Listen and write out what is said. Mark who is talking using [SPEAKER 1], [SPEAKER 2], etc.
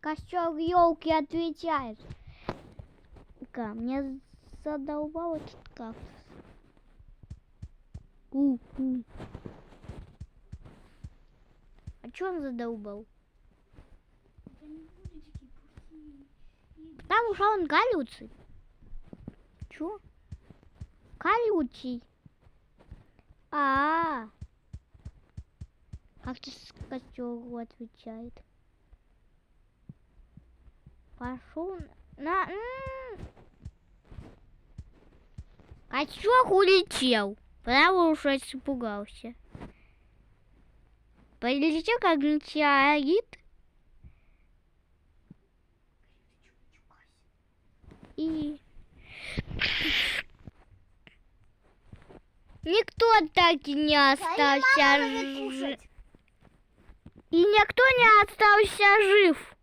[SPEAKER 1] Костер елки отвечает. Меня задолбал этот кактус. А чё он задолбал? Потому что он колючий. Чё? Колючий. Кактус костеру отвечает. Пошел на... Костер улетел, потому что испугался. Полетел как метеорит. И... Никто так и не остался жив. И никто не остался жив.